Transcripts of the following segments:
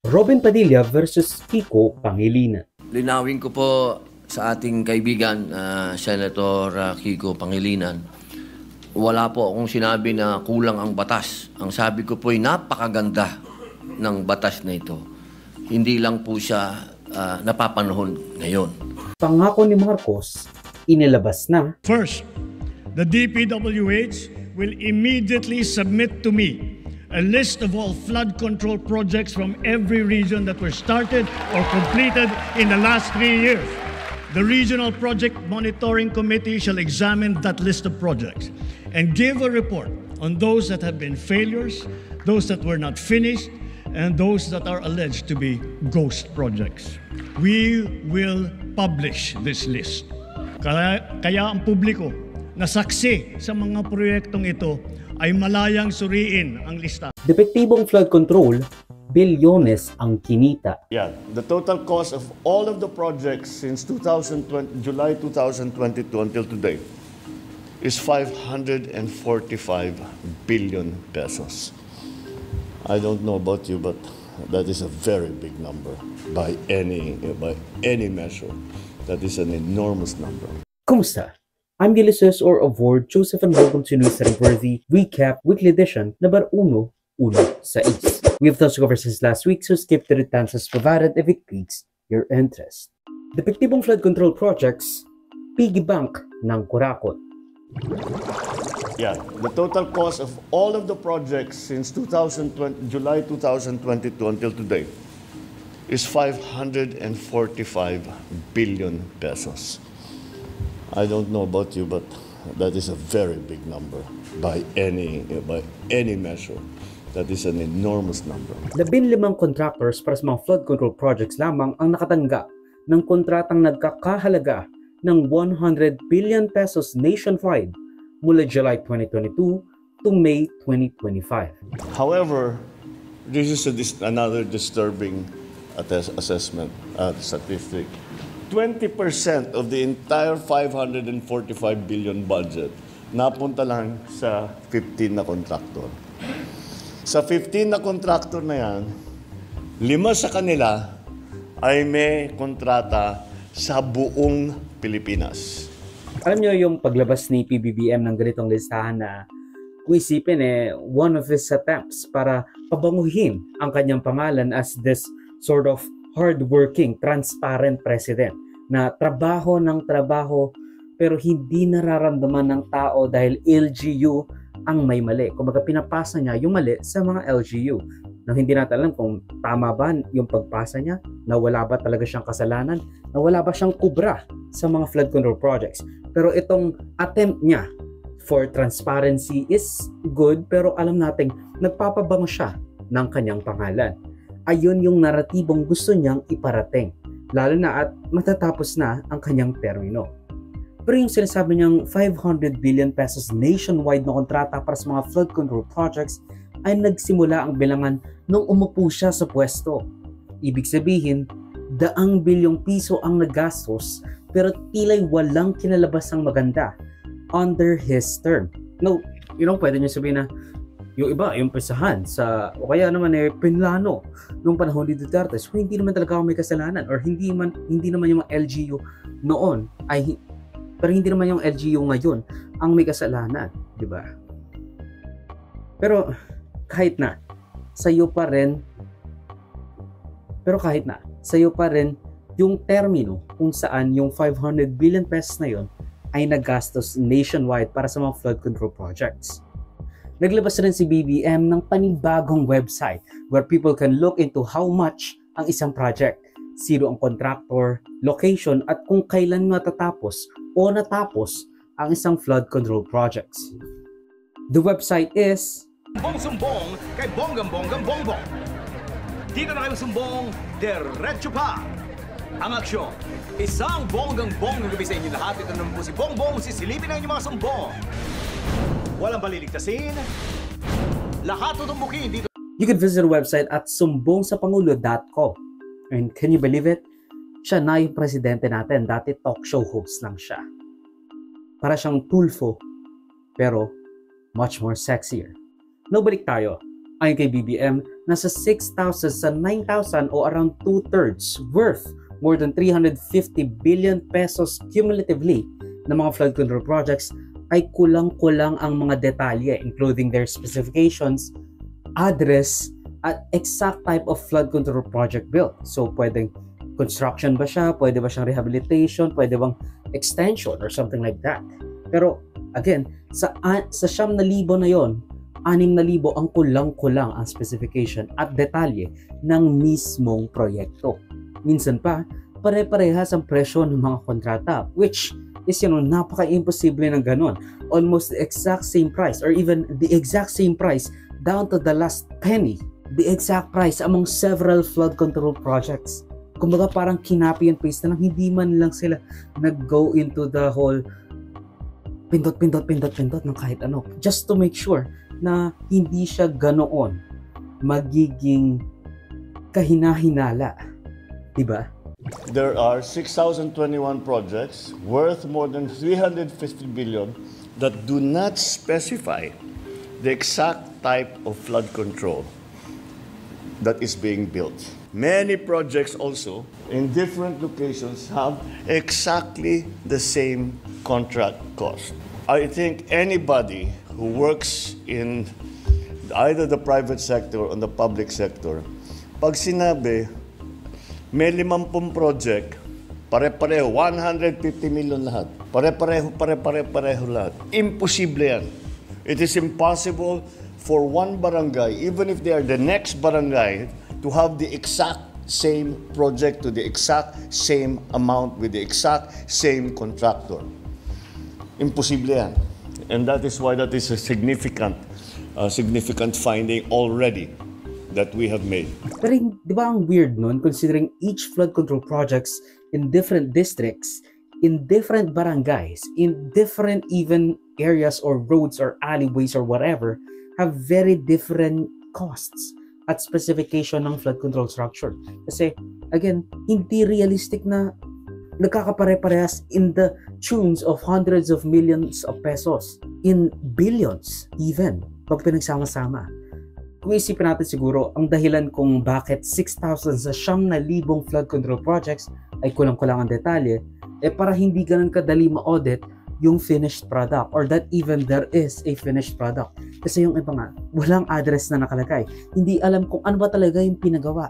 Robin Padilla versus Kiko Pangilinan. Linawin ko po sa ating kaibigan, Senator Kiko Pangilinan, wala po akong sinabi na kulang ang batas. Ang sabi ko po ay napakaganda ng batas na ito. Hindi lang po siya napapanahon ngayon. Pangako ni Marcos, inilabas na. First, the DPWH will immediately submit to me a list of all flood control projects from every region that were started or completed in the last 3 years. The Regional Project Monitoring Committee shall examine that list of projects and give a report on those that have been failures, those that were not finished, and those that are alleged to be ghost projects. We will publish this list. Kaya ang publiko na saksi sa mga proyektong ito ay malayang suriin ang lista. Depektibong flood control, bilyones ang kinita. Yeah, the total cost of all of the projects since July 2022 until today is 545 billion pesos. I don't know about you, but that is a very big number by any measure. That is an enormous number. Kumusta? I'm Ulysses or Award Joseph and welcome to News Worthy Recap Weekly Edition number 116. We have thus covered since last week, so skip the answers provided if it piques your interest. Depektibong flood control projects, piggy bank ng Kurakot. Yeah, the total cost of all of the projects since July 2022 until today is 545 billion pesos. I don't know about you, but that is a very big number by any measure. That is an enormous number. 15 contractors para sa mga flood control projects lamang ang nakatanggap ng kontratang nagkakahalaga ng 100 billion pesos nationwide mula July 2022 to May 2025. However, this is another disturbing assessment statistic. 20% of the entire 545 billion budget napunta lang sa 15 na kontraktor. Sa 15 na kontraktor na yan, 5 sa kanila ay may kontrata sa buong Pilipinas. Alam nyo yung paglabas ni PBBM ng ganitong listahan na kung isipin one of his attempts para pabanguhin ang kanyang pangalan as this sort of hardworking, transparent president na trabaho ng trabaho pero hindi nararamdaman ng tao dahil LGU ang may mali. Kumbaga pinapasa niya yung mali sa mga LGU. Na hindi natin alam kung tama ba yung pagpasa niya, na wala ba talaga siyang kasalanan, na wala ba siyang kubra sa mga flood control projects. Pero itong attempt niya for transparency is good, pero alam nating nagpapabango siya ng kanyang pangalan. Ayun yung naratibong gusto niyang iparating, lalo na at matatapos na ang kanyang termino. Pero yung sinasabi niyang 500 billion pesos nationwide na kontrata para sa mga flood control projects ay nagsimula ang bilangan nung umupo siya sa pwesto. Ibig sabihin, 100 bilyong piso ang nagastos pero tila'y walang kinalabas ang maganda under his term. No, pwede niyo sabihin na yung iba, yung pesahan sa, o kaya naman pinlano nung panahon ni Duterte. So hindi naman talaga ako may kasalanan or hindi naman yung LGU noon pero hindi naman yung LGU ngayon ang may kasalanan, di ba? Pero kahit na sa'yo pa rin yung termino kung saan yung 500 billion pesos na yon ay nagastos nationwide para sa mga flood control projects. Naglabas rin si BBM ng panibagong website where people can look into how much ang isang project, sino ang contractor, location at kung kailan matatapos o natapos ang isang flood control projects. The website is Sumbong kay Bonggang Bongbong. Dito na kayo sumbong, diretso pa ang aksyon. Isang bonggang gabi sa inyo lahat. Ito naman po si Bongbong, sisilipin ang inyong mga sumbong. Walang baliligtasin. Lahat tutumbukin dito. You can visit the website at sumbongsapangulo.com. And can you believe it? Siya na yung presidente natin. Dati talk show host lang siya. Para siyang Tulfo, pero much more sexier. No, balik tayo. Ayon kay BBM, nasa 6,000 sa 9,000 o around 2/3 worth more than 350 billion pesos cumulatively ng mga flood control projects ay kulang-kulang ang mga detalye including their specifications, address, at exact type of flood control project built. So pwedeng construction ba siya, pwede ba siyang rehabilitation, pwede bang extension or something like that. Pero again, sa 9,000 na yon, 6,000 ang kulang-kulang ang specification at detalye ng mismong proyekto. Minsan pa, pare-parehas ang presyo ng mga kontrata, which is napaka-imposible ng ganon. Almost the exact same price or even the exact same price down to the last penny. The exact price among several flood control projects. Kumbaga parang kinopy and paste na lang, hindi man lang sila nag-go into the whole pindot ng kahit ano. Just to make sure na hindi siya ganoon magiging kahinahinala. Diba? There are 6,021 projects worth more than 350 billion that do not specify the exact type of flood control that is being built. Many projects also in different locations have exactly the same contract cost. I think anybody who works in either the private sector or the public sector, pag sinabi, may 50 project, pare-pareho, 150 million lahat, pare-pareho lahat. Imposible yan. It is impossible for one barangay, even if they are the next barangay, to have the exact same project to the exact same amount with the exact same contractor. Imposible yan. And that is why that is a significant finding already that we have made. Pero di ba ang weird nun considering each flood control projects in different districts, in different barangays, in different even areas or roads or alleyways or whatever have very different costs at specification ng flood control structure. Kasi again, hindi realistic na nagkakapare-parehas in the tunes of hundreds of millions of pesos, in billions even, pag pinagsama-sama. Kung isipin natin siguro, ang dahilan kung bakit 6,000 sa 9,000 flood control projects ay kulang-kulang ang detalye, para hindi ganun kadali ma-audit yung finished product or that even there is a finished product. Kasi yung iba nga, walang address na nakalagay. Hindi alam kung ano ba talaga yung pinagawa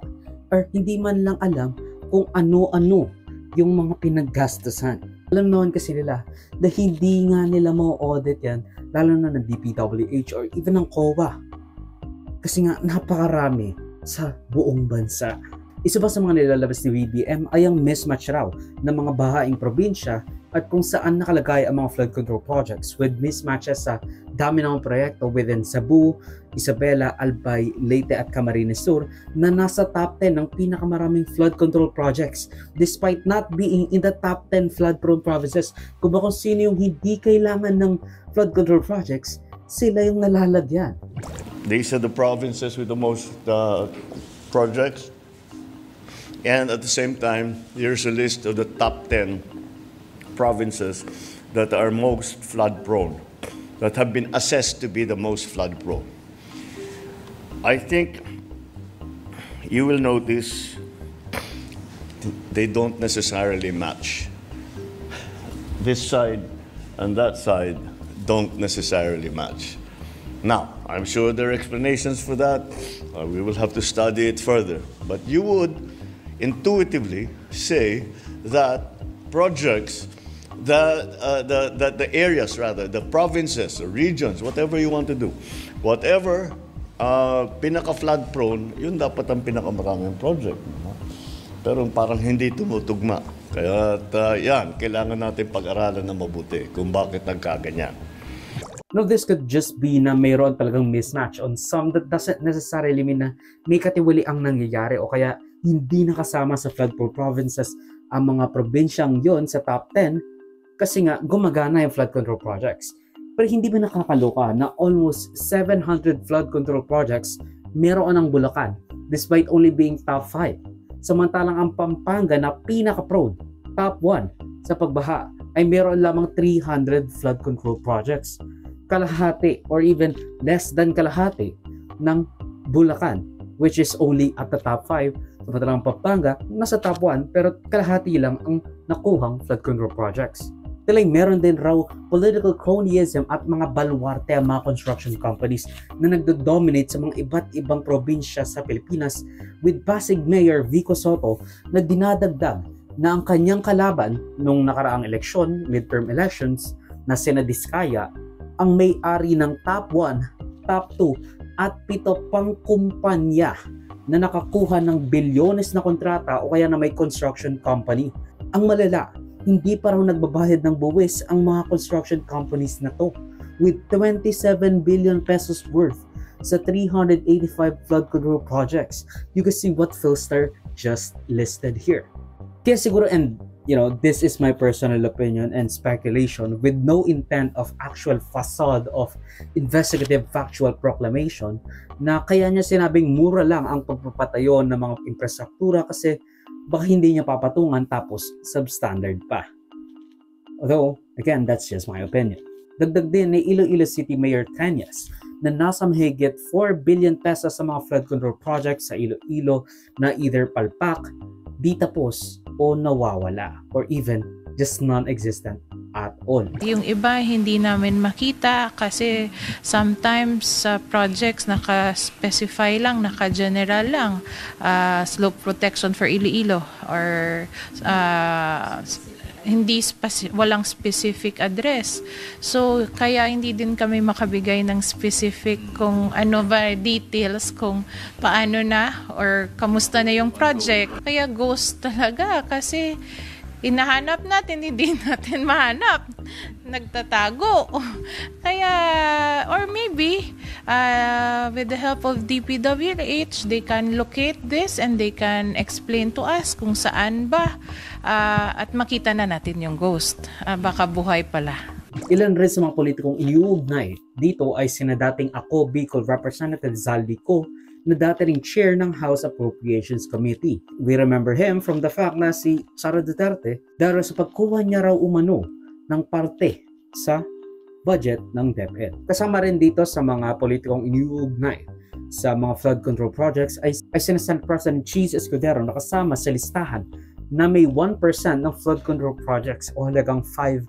or hindi man lang alam kung ano-ano yung mga pinaggastusan. Alam naman kasi nila na hindi nga nila ma-audit yan, lalo na ng DPWH or even ng COA. Kasi nga napakarami sa buong bansa. Isa pa sa mga nilalabas ni BBM ay ang mismatch raw ng mga bahaing probinsya at kung saan nakalagay ang mga flood control projects with mismatches sa dami ng proyekto within Cebu, Isabela, Albay, Leyte at Camarines Sur na nasa top 10 ng pinakamaraming flood control projects despite not being in the top 10 flood-prone provinces. Kung sino yung hindi kailangan ng flood control projects, sila yung nalalagyan. These are the provinces with the most projects. And at the same time, here's a list of the top 10 provinces that are most flood-prone, that have been assessed to be the most flood-prone. I think you will notice they don't necessarily match. This side and that side don't necessarily match. Now, I'm sure there are explanations for that. We will have to study it further. But you would intuitively say that projects, the areas rather, the provinces, the regions, whatever you want to do, whatever pinaka-flood prone, yun dapat ang pinakamaraming project. Pero parang hindi tumutugma. Kaya yan, kailangan natin pag-aralan na mabuti kung bakit nagkaganyan. No, this could just be na mayroon talagang mismatch on some that doesn't necessarily mean na may katiwali ang nangyayari o kaya hindi nakasama sa flood-prone provinces ang mga probinsyang yon sa top 10 kasi nga gumagana yung flood control projects. Pero hindi ba nakakaloka na almost 700 flood control projects meron ang Bulacan despite only being top 5. Samantalang ang Pampanga na pinaka-prone, top 1 sa pagbaha ay meron lamang 300 flood control projects. Kalahati or even less than kalahati ng Bulacan, which is only at the top 5. Samantalang Pampanga, nasa top 1 pero kalahati lang ang nakuhang flood control projects. Tilay meron din raw political cronyism at mga baluarte ang mga construction companies na nagdo-dominate sa mga iba't ibang probinsya sa Pilipinas, with Pasig Mayor Vico Soto na dinadagdag na ang kanyang kalaban nung nakaraang eleksyon, midterm elections, na sina Diskaya, ang may-ari ng top 1, top 2 at 7 pang kumpanya na nakakuha ng bilyones na kontrata o kaya na may construction company. Ang malala, hindi pa raw nagbabayad ng buwis ang mga construction companies na to, with 27 billion pesos worth sa 385 flood control projects. You can see what Philster just listed here. Kaya siguro, and this is my personal opinion and speculation with no intent of actual facade of investigative factual proclamation, na kaya niya sinabing mura lang ang pagpapatayo ng mga infrastruktura kasi baka hindi niya papatungan tapos substandard pa. Although, again, that's just my opinion. Dagdag din ni Iloilo City Mayor Cañas na nasa mahigit 4 billion pesos sa mga flood control projects sa Iloilo na either palpak, di tapos, o nawawala, or even just non-existent at all. Yung iba hindi namin makita kasi sometimes sa projects naka-specify lang, naka-general lang, slope protection for Iloilo or walang specific address. So kaya hindi din kami makabigay ng specific kung ano ba details kung paano na or kamusta na yung project. Kaya ghost talaga kasi hinahanap natin, hindi natin mahanap. Nagtatago. Kaya, or maybe, with the help of DPWH, they can locate this and they can explain to us kung saan ba at makita na natin yung ghost. Baka buhay pala. Ilan rin sa mga politikong iniuugnay dito ay sina dating Ako Bicol Representative Zaldi Co, na dati ring chair ng House Appropriations Committee. We remember him from the fact na si Sara Duterte dahil sa pagkuha niya raw umano ng parte sa budget ng DepEd. Kasama rin dito sa mga politikong iniuugnay sa mga flood control projects ay sina Senate President Cheese Escudero na kasama sa listahan na may 1% ng flood control projects o halagang 5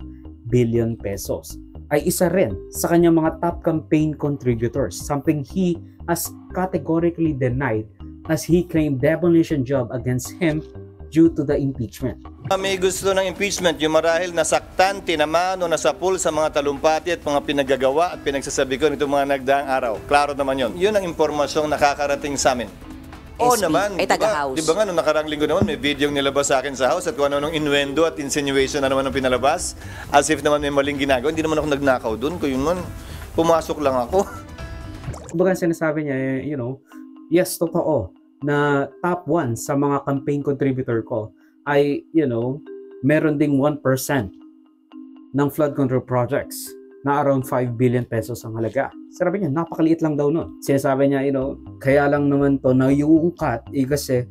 billion pesos. Ay isa rin sa kanyang mga top campaign contributors, something he has categorically denied as he claimed demolition job against him due to the impeachment. May gusto ng impeachment, yung marahil nasaktan, tinamaan o nasapul sa mga talumpati at mga pinagagawa at pinagsasabi ko nitong mga nagdaang araw. Klaro naman yun. Yun ang impormasyong nakakarating sa amin. Oo naman. Ay taga-house. Di ba nga, nung nakarang linggo naman, may video nilabas sa akin sa house at kung ano nung innuendo at insinuation na naman ang pinalabas. As if naman may maling ginagawa. Hindi naman ako nagnakaw doon. Kung yun man, pumasok lang ako. Kumbaga sinasabi niya, yes, totoo na top 1 sa mga campaign contributor ko ay, meron ding 1% ng flood control projects na around 5 billion pesos ang halaga. Sabi niya, napakaliit lang daw nun. Sinasabi niya, kaya lang naman to na iuungkat kasi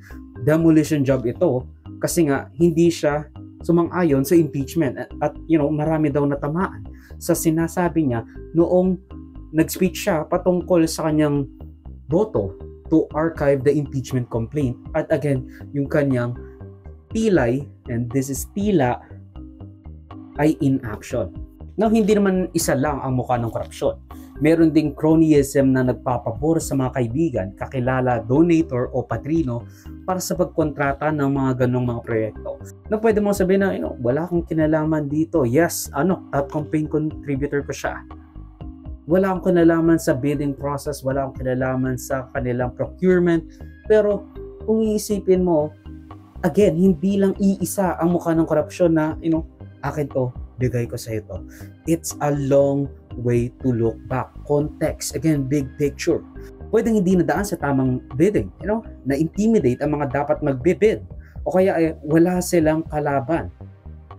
demolition job ito kasi nga hindi siya sumang-ayon sa impeachment at marami daw natamaan sa sinasabi niya noong nag-speech siya patungkol sa kanyang boto to archive the impeachment complaint at again yung kanyang pilay, and this is tila, ay inaction. Now, hindi naman isa lang ang mukha ng korupsyon. Meron ding cronyism na nagpapabor sa mga kaibigan, kakilala, donator o patrino para sa pagkontrata ng mga ganong mga proyekto. Na pwede mo sabihin na, wala akong kinalaman dito. Yes, top campaign contributor ko siya. Wala akong kinalaman sa bidding process, wala akong kinalaman sa kanilang procurement. Pero kung iisipin mo, again, hindi lang iisa ang mukha ng korupsyon na, akin to, bigay ko sa ito. It's a long way to look back. Context, again, big picture. Pwedeng hindi nadaan sa tamang bidding, na-intimidate ang mga dapat magbibid. O kaya wala silang kalaban.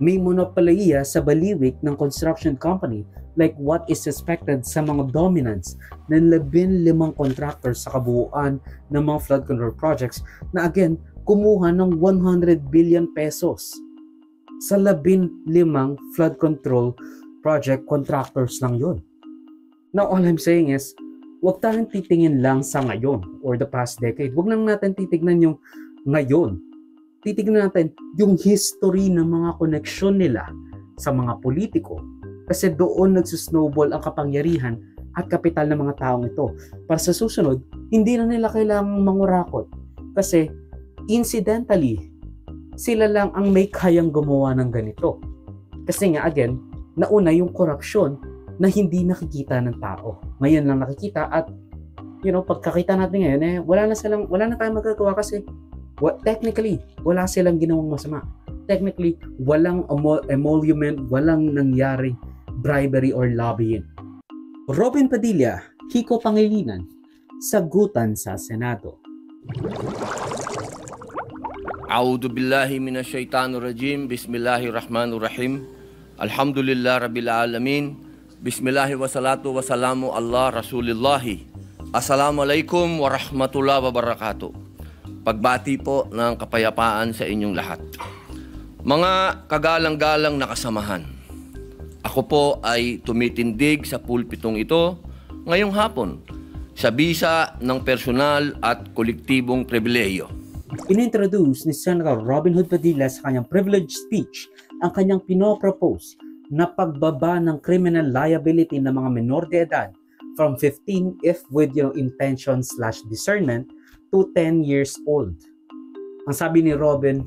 May monopolya sa baliwik ng construction company like what is suspected sa mga dominance ng 15 contractors sa kabuuan ng mga flood control projects na again, kumuha ng 100 billion pesos sa 15 flood control project contractors lang yun. Now, all I'm saying is, Huwag tayong titingin lang sa ngayon or the past decade. Huwag lang natin titignan yung ngayon. Titignan natin yung history ng mga koneksyon nila sa mga politiko. Kasi doon nagsusnowball ang kapangyarihan at kapital ng mga taong ito. Para sa susunod, hindi na nila kailangang mangurakot. Kasi incidentally, sila lang ang may kayang gumawa ng ganito. Kasi nga again, nauna yung korupsyon na hindi nakikita ng tao. Ngayon lang nakikita at pagkakita natin ngayon wala na tayong magagawa kasi technically wala silang ginawang masama. Technically walang emolument, walang nangyari bribery or lobbying. Robin Padilla, Kiko Pangilinan, sagutan sa Senado. A'udhu billahi minasyaitanir rajim. Bismillahirrahmanirrahim. Alhamdulillah rabbil alamin. Bismillahi wassalatu wassalamu ala rasulillahi. Assalamualaikum warahmatullahi wabarakatuh. Pagbati po ng kapayapaan sa inyong lahat. Mga kagalang-galang na kasamahan, ako po ay tumitindig sa pulpitong ito ngayong hapon sa bisa ng personal at kolektibong pribilehiyo. Inintroduce ni Senator Robin Hood Padilla sa kanyang privilege speech ang kanyang pinopropose na pagbaba ng criminal liability ng mga menor de edad from 15 if with intention/discernment to 10 years old. Ang sabi ni Robin,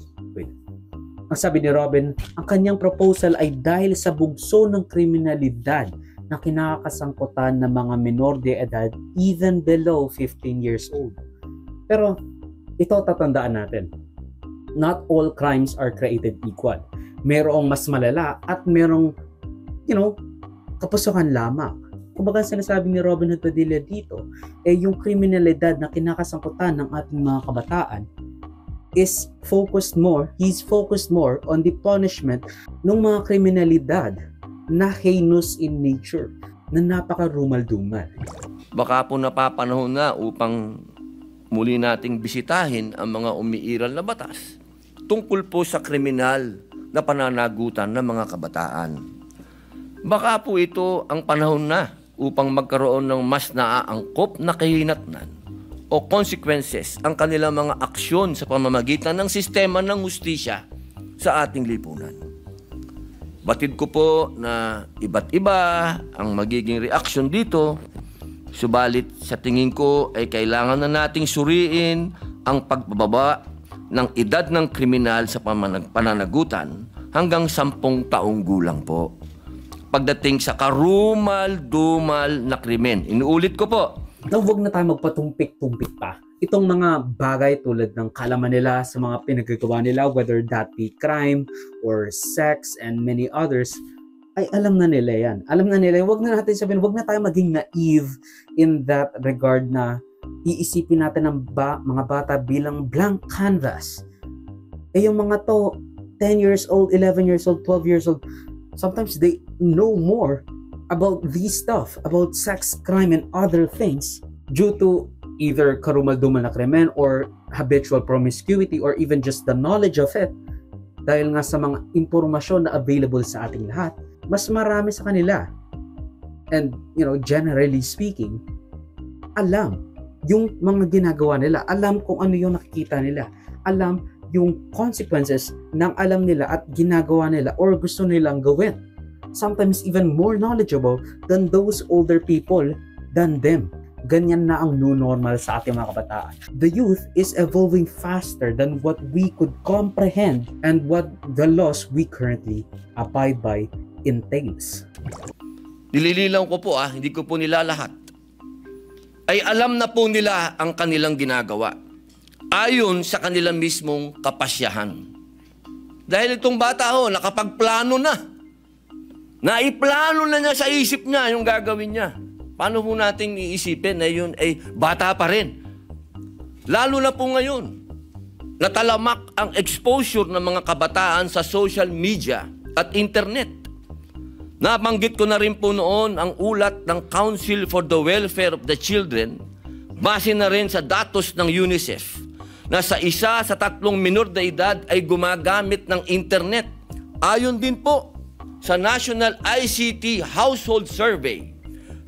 ang kanyang proposal ay dahil sa bugso ng kriminalidad na kinakasangkutan ng mga menor de edad even below 15 years old. Pero ito tatandaan natin, not all crimes are created equal. Merong mas malala at merong, kapusukan lamang. Kumbaga sinasabi ni Robin Hood Padilla dito, yung kriminalidad na kinakasangkutan ng ating mga kabataan he's focused more on the punishment ng mga kriminalidad na heinous in nature, na napaka-rumal-dumal. Baka po napapanahon na upang muli nating bisitahin ang mga umiiral na batas tungkol po sa kriminal na pananagutan ng mga kabataan. Baka po ito ang panahon na upang magkaroon ng mas naaangkop na kahinatnan o consequences ang kanilang mga aksyon sa pamamagitan ng sistema ng hustisya sa ating lipunan. Batid ko po na iba't iba ang magiging reaksyon dito, subalit sa tingin ko ay kailangan na nating suriin ang pagbababa ng edad ng kriminal sa pananagutan hanggang 10 taong gulang po. Pagdating sa karumal-dumal na krimen, inuulit ko po, na huwag na tayo magpatumpik-tumpik pa. Itong mga bagay tulad ng kalaman nila sa mga pinagagawa nila, whether that be crime or sex and many others, ay alam na nila yan. Alam na nila, huwag na natin sabihin, huwag na tayo maging naive in that regard na iisipin natin ang mga bata bilang blank canvas. Yung mga to, 10 years old, 11 years old, 12 years old, sometimes they know more about these stuff, about sex, crime, and other things due to either karumal-dumal na krimen or habitual promiscuity or even just the knowledge of it. Dahil nga sa mga impormasyon na available sa ating lahat, mas marami sa kanila. And, generally speaking, alam yung mga ginagawa nila, alam kung ano yung nakikita nila, alam yung consequences ng alam nila at ginagawa nila or gusto nilang gawin. Sometimes even more knowledgeable than those older people than them. Ganyan na ang new normal sa ating mga kabataan. The youth is evolving faster than what we could comprehend and what the laws we currently abide by entails. Nilililang ko po hindi ko po nilalahat. Ay alam na po nila ang kanilang ginagawa ayon sa kanilang mismong kapasyahan. Dahil itong bata nakapagplano na. Naiplano na niya sa isip niya yung gagawin niya. Paano po nating iisipin na yun ay bata pa rin? Lalo na po ngayon, natalamak ang exposure ng mga kabataan sa social media at internet. Nabanggit ko na rin po noon ang ulat ng Council for the Welfare of the Children, base na rin sa datos ng UNICEF, na sa 1 sa 3 minor na edad ay gumagamit ng internet. Ayon din po sa National ICT Household Survey,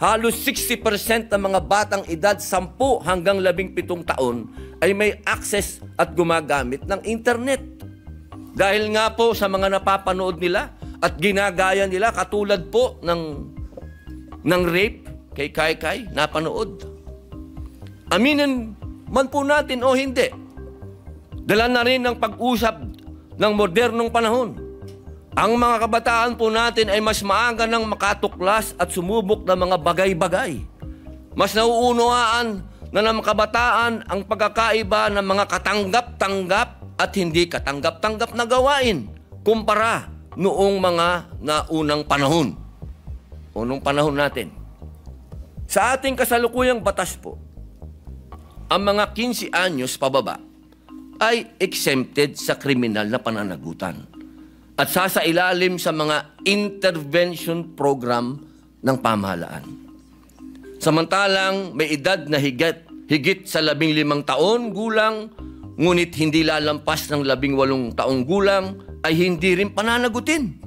halos 60% ng mga batang edad 10 hanggang 17 taon ay may access at gumagamit ng internet. Dahil nga po sa mga napapanood nila at ginagaya nila katulad po ng rape kay Kai napanood. Aminin man po natin o hindi, dala na rin ng pag-usap ng modernong panahon. Ang mga kabataan po natin ay mas maaga nang makatuklas at sumubok ng mga bagay-bagay. Mas nauunawaan na ng kabataan ang pagkakaiba ng mga katanggap-tanggap at hindi katanggap-tanggap na gawain kumpara noong mga naunang panahon. O noong panahon natin. Sa ating kasalukuyang batas po, ang mga 15 anyos pababa ay exempted sa kriminal na pananagutan at sasailalim sa mga intervention program ng pamahalaan. Samantalang may edad na higit sa 15 taon gulang, ngunit hindi lalampas ng 18 taong gulang, ay hindi rin pananagutin.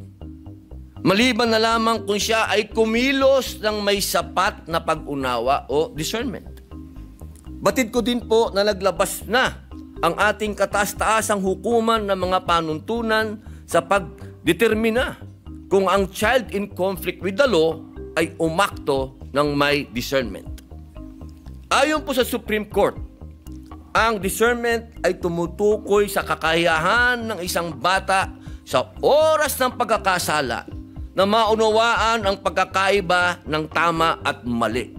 Maliban na lamang kung siya ay kumilos ng may sapat na pag-unawa o discernment. Batid ko din po na naglabas na ang ating kataas-taasang hukuman ng mga panuntunan sa pagdetermina kung ang child in conflict with the law ay umakto ng may discernment. Ayon po sa Supreme Court, ang discernment ay tumutukoy sa kakayahan ng isang bata sa oras ng pagkakasala na maunawaan ang pagkakaiba ng tama at mali.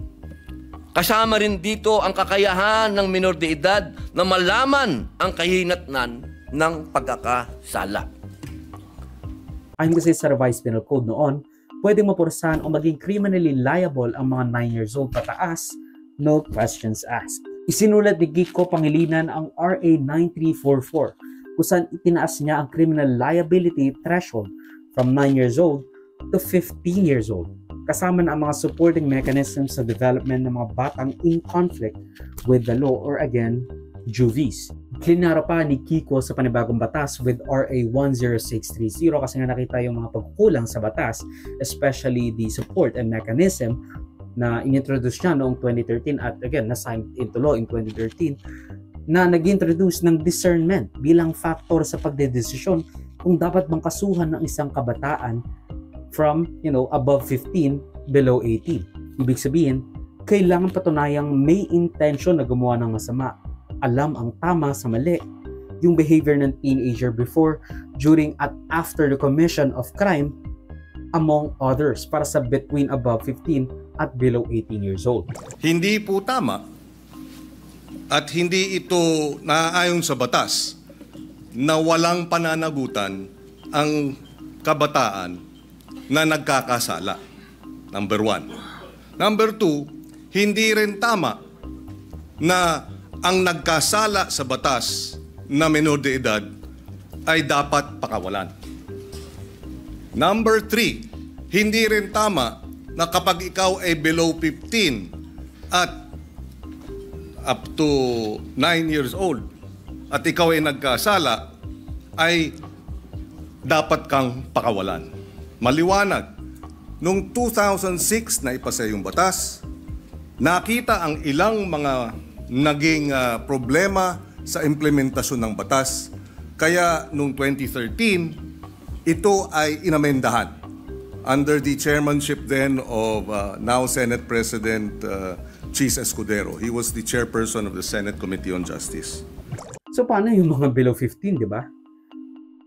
Kasama rin dito ang kakayahan ng minor de edad na malaman ang kahinatnan ng pagkakasala. Ayon kasi sa Revised Penal Code noon, pwedeng maporsahan o maging criminally liable ang mga 9 years old pataas, no questions asked. Isinulat ni Kiko Pangilinan ang RA 9344 kung saan itinaas niya ang criminal liability threshold from 9 years old to 15 years old. Kasama na ang mga supporting mechanisms sa development ng mga batang in conflict with the law or again, juvies. Klinaro pa ni Kiko sa panibagong batas with RA 10630 kasi nga nakita yung mga pagkukulang sa batas, especially the support and mechanism na inintroduce niya noong 2013 at again, na-signed into law in 2013 na nag-introduce ng discernment bilang factor sa pagdedesisyon kung dapat bang kasuhan ng isang kabataan from, above 15, below 18. Ibig sabihin, kailangan patunayang may intention na gumawa ng masama. Alam ang tama sa mali. Yung behavior ng teenager before, during at after the commission of crime, among others, para sa between above 15 at below 18 years old. Hindi po tama at hindi ito naaayon sa batas na walang pananagutan ang kabataan na nagkakasala. Number 1. Number 2, hindi rin tama na ang nagkasala sa batas na menor de edad ay dapat pakawalan. Number 3, hindi rin tama na kapag ikaw ay below 15 at up to 9 years old at ikaw ay nagkasala, ay dapat kang pakawalan. Maliwanag, noong 2006 na ipasa yung batas, nakita ang ilang mga naging problema sa implementasyon ng batas. Kaya noong 2013, ito ay inamendahan under the chairmanship then of now Senate President Chis Escudero. He was the chairperson of the Senate Committee on Justice. So paano yung mga below 15, di ba?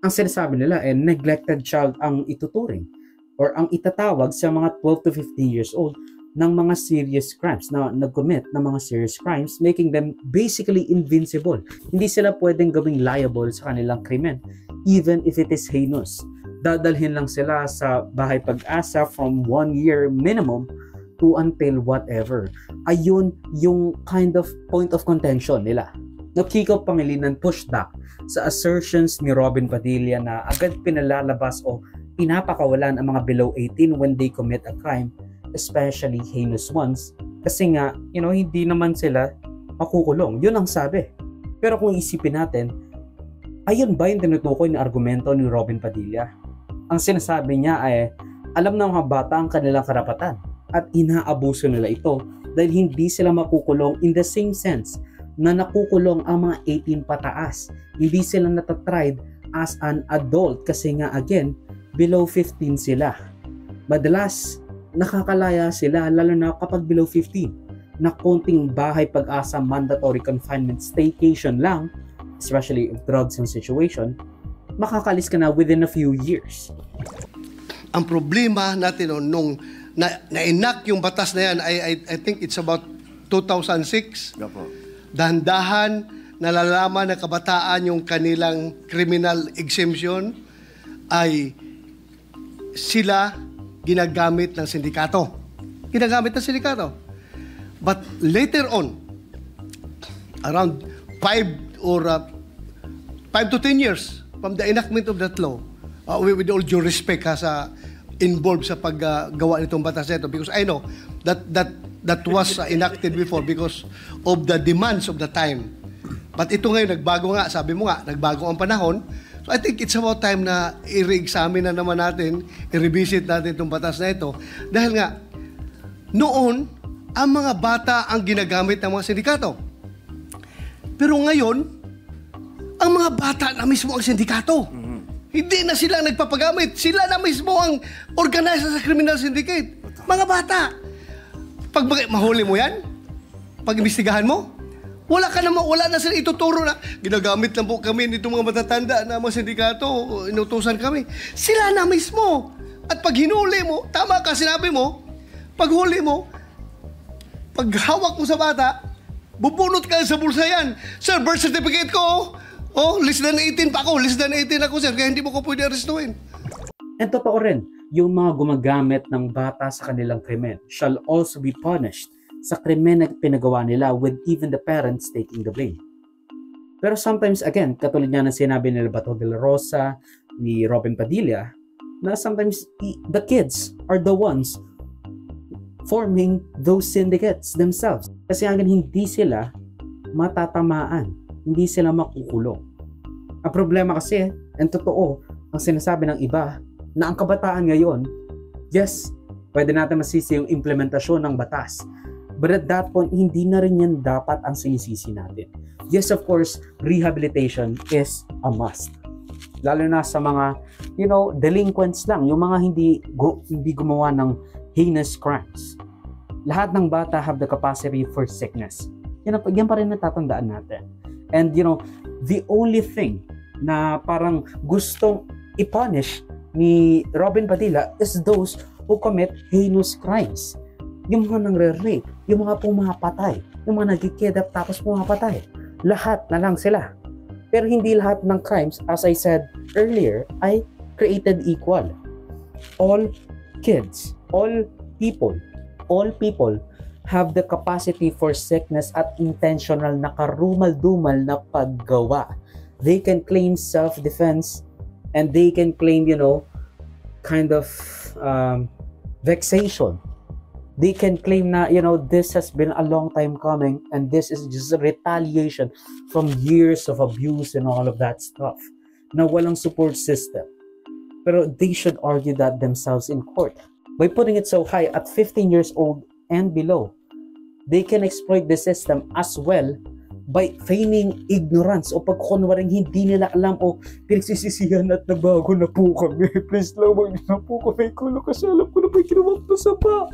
Ang sinasabi nila neglected child ang ituturing or ang itatawag sa mga 12 to 15 years old ng mga serious crimes na nag-commit ng mga serious crimes, making them basically invincible. Hindi sila pwedeng gawing liable sa kanilang krimen even if it is heinous. Dadalhin lang sila sa bahay pag-asa from 1 year minimum to until whatever. Ayun yung kind of point of contention nila. Kiko Pangilinan pushback sa assertions ni Robin Padilla na agad pinalalabas o pinapakawalan ang mga below 18 when they commit a crime, especially heinous ones, kasi nga, hindi naman sila makukulong. Yun ang sabi. Pero kung isipin natin, ayun ba yung tinutukoy na argumento ni Robin Padilla? Ang sinasabi niya ay, alam ng mga bata ang kanilang karapatan. at inaabuso nila ito dahil hindi sila makukulong in the same sense na nakukulong ang mga 18 pataas. Hindi sila natatried as an adult kasi nga again, below 15 sila. Madalas, nakakalaya sila lalo na kapag below 15 na konting bahay pag-asa mandatory confinement staycation lang, especially if drugs and situation, makakalis ka na within a few years. Ang problema natin nung na-enact yung batas na yan, I think it's about 2006. Dahan-dahan nalalaman ng kabataan yung kanilang criminal exemption ay sila ginagamit ng sindikato. But later on, around 5 to 10 years from the enactment of that law, with all due respect sa involved sa paggawa nitong batas nito, because I know that was enacted before because of the demands of the time. But ito ngayon, nagbago nga, sabi mo nga, nagbago ang panahon. So I think it's about time na i-re-examine na naman natin, i-revisit natin itong batas na ito. Dahil nga, noon, ang mga bata ang ginagamit ng mga sindikato. Pero ngayon, ang mga bata na mismo ang sindikato. Hindi na sila nagpapagamit. Sila na mismo ang organizer sa criminal syndicate. Mga bata. Pag mahuli mo yan, pag imbestigahan mo, wala na sila ituturo na ginagamit lang po kami nitong mga matatanda na mga sindikato, inutusan kami. Sila na mismo. At pag hinuli mo, tama ka, sinabi mo, pag huli mo, pag hawak mo sa bata, bubunot ka sa bulsa yan. Sir, birth certificate ko, less than 18 pa ako. Less than 18 ako, sir. Kaya hindi mo ko pwede arrestuin. And totoo rin, yung mga gumagamit ng bata sa kanilang krimen shall also be punished sa krimen na pinagawa nila with even the parents taking the blame. Pero sometimes, again, katulad nga ng sinabi nila Bato de la Rosa, ni Robin Padilla, na sometimes the kids are the ones forming those syndicates themselves. Kasi hanggang hindi sila matatamaan, hindi sila makukulong. Ang problema kasi, and totoo, ang sinasabi ng iba, na ang kabataan ngayon, yes, pwede natin masisi yung implementasyon ng batas. But at that point, hindi na rin yan dapat ang sinisisi natin. Yes, of course, rehabilitation is a must. Lalo na sa mga, delinquents lang, yung mga hindi gumawa ng heinous crimes. Lahat ng bata have the capacity for sickness. Yan pa rin natatandaan natin. And the only thing na parang gustong i-punish ni Robin Padilla is those who commit heinous crimes. Yung mga nangre-rape, yung mga pumapatay, yung mga nagkikidnap tapos pumapatay. Lahat na lang sila. Pero hindi lahat ng crimes, as I said earlier, ay created equal. All kids, all people have the capacity for sickness at intentional na karumal-dumal na paggawa. They can claim self-defense and they can claim, vexation. They can claim na, this has been a long time coming and this is just a retaliation from years of abuse and all of that stuff. Na walang support system. Pero they should argue that themselves in court. By putting it so high at 15 years old and below, they can exploit the system as well by feigning ignorance o pagkunwaring hindi nila alam o pinagsisisihan at nagbago na po kami. Please lang, wag na po kami kulo kasi alam ko na po yung ginawa ko masama.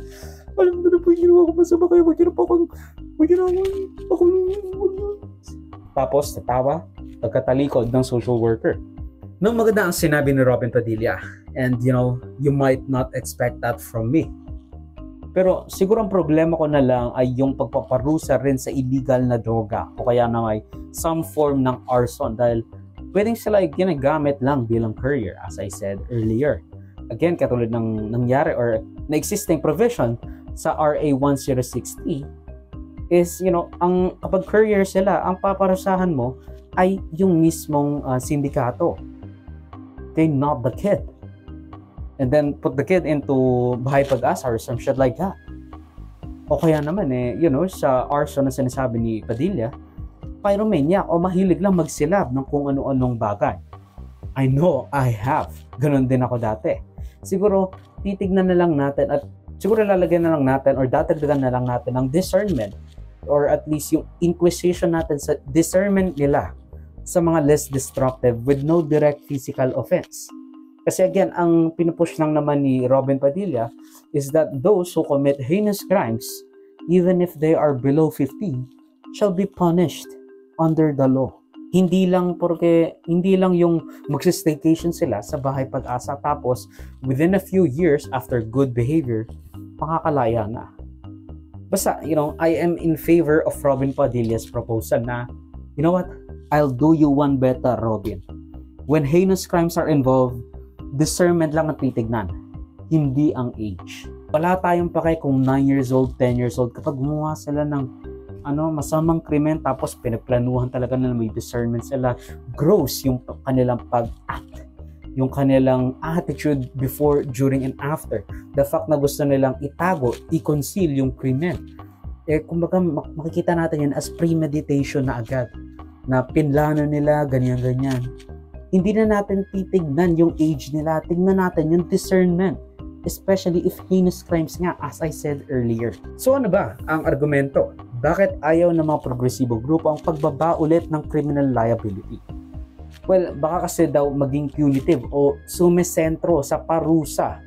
Alam ko na po yung ginawa ko masama kaya wag na po akong tapos natawa pagkatalikod ng social worker. Nang maganda ang sinabi ni Robin Padilla, and you might not expect that from me. Pero siguro ang problema ko na lang ay yung pagpaparusa rin sa illegal na droga o kaya na may some form ng arson dahil pwedeng sila ginagamit lang bilang courier as I said earlier. Again, katulad ng nangyari or na existing provision sa RA 1060 is, ang kapag courier sila, ang paparusahan mo ay yung mismong sindikato. Okay, not the kid. And then put the kid into bahay pag-asa or some shit like that. O kaya naman sa arson na sinasabi ni Padilla, pyromaniac o mahilig lang magsilab ng kung ano-anong bagay. I know, I have. Ganon din ako dati. Siguro, titignan na lang natin at siguro lalagyan na lang natin or dadagdagan na lang natin ng discernment or at least yung inquisition natin sa discernment nila sa mga less destructive with no direct physical offense. Kasi again, ang pinupush lang naman ni Robin Padilla is that those who commit heinous crimes, even if they are below 15, shall be punished under the law. Hindi lang yung magsistaycation sila sa Bahay Pag-asa tapos within a few years after good behavior, makakalaya na. Basta, I am in favor of Robin Padilla's proposal na, you know what? I'll do you one better, Robin. When heinous crimes are involved, discernment lang ang titignan, hindi ang age. Wala tayong pakay kung 9 years old, 10 years old, kapag gumawa sila ng masamang krimen tapos pinagplanuhan talaga na may discernment sila, gross yung kanilang pag-act, yung kanilang attitude before, during, and after. The fact na gusto nilang itago, i-conceal yung krimen. Kumbaga makikita natin yan as premeditation na agad, na pinlano nila, ganyan-ganyan. Hindi na natin titignan yung age nila, tignan natin yung discernment, especially if heinous crimes nga, as I said earlier. So ano ba ang argumento? Bakit ayaw ng mga progresibo grupo ang pagbaba ulit ng criminal liability? Well, baka kasi daw maging punitive o sumesentro sa parusa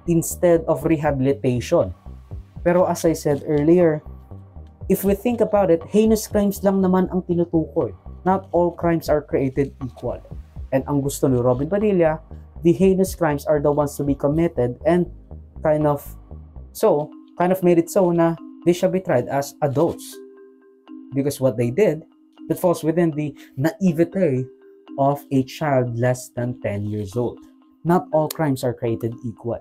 instead of rehabilitation. Pero as I said earlier, if we think about it, heinous crimes lang naman ang tinutukoy. Not all crimes are created equal. And ang gusto ni Robin Padilla, the heinous crimes are the ones to be committed and kind of made it so na they shall be tried as adults. Because what they did, it falls within the naivete of a child less than 10 years old. Not all crimes are created equal.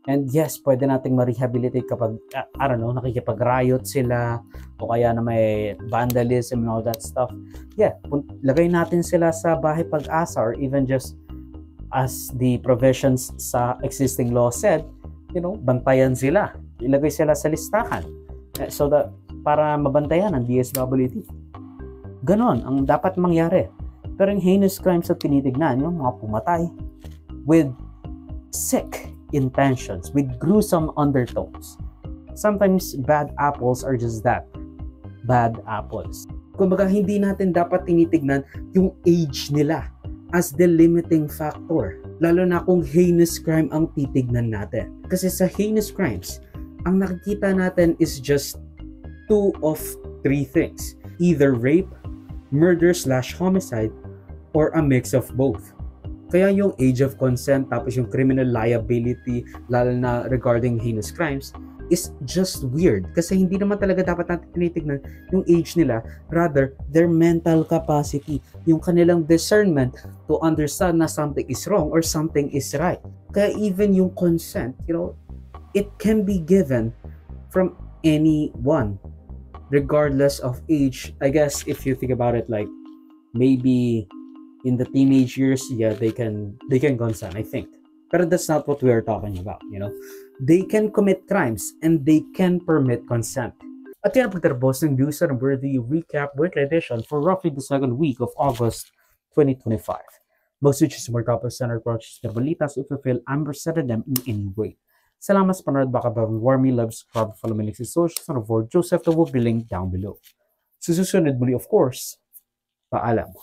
And yes, pwede nating ma-rehabilitate kapag, nakikipag-riot sila o kaya na may vandalism and all that stuff. Yeah, lagay natin sila sa Bahay Pag-asa or even just as the provisions sa existing law said, bantayan sila. Ilagay sila sa listahan so that para mabantayan ang DSWD. Ganon ang dapat mangyari. Pero yung heinous crimes na tinitignan, yung mga pumatay with sick intentions, with gruesome undertones. Sometimes bad apples are just that, bad apples. Kumbaga, hindi natin dapat tinitignan yung age nila as the limiting factor. Lalo na kung heinous crime ang titignan natin. Kasi sa heinous crimes, ang nakikita natin is just 2 of 3 things. Either rape, murder/homicide, or a mix of both. Kaya yung age of consent tapos yung criminal liability, lalo na regarding heinous crimes, is just weird. Kasi hindi naman talaga dapat natin tinitignan yung age nila, rather their mental capacity, yung kanilang discernment to understand na something is wrong or something is right. Kaya even yung consent, it can be given from anyone regardless of age. I guess if you think about it, like maybe in the teenage years, yeah, they can consent, I think. But that's not what we are talking about, They can commit crimes and they can permit consent. At yan ang pagtatapos ng News and Worthy Recap Weekly Edition for roughly the second week of August 2025. Most which is more topic center approaches na balitas if you feel I'm presented them in any way. Salamat sa panood, baka ba warmly love, subscribe, follow me next social and avoid Joseph that will be linked down below. Susunod muli, of course, paalam.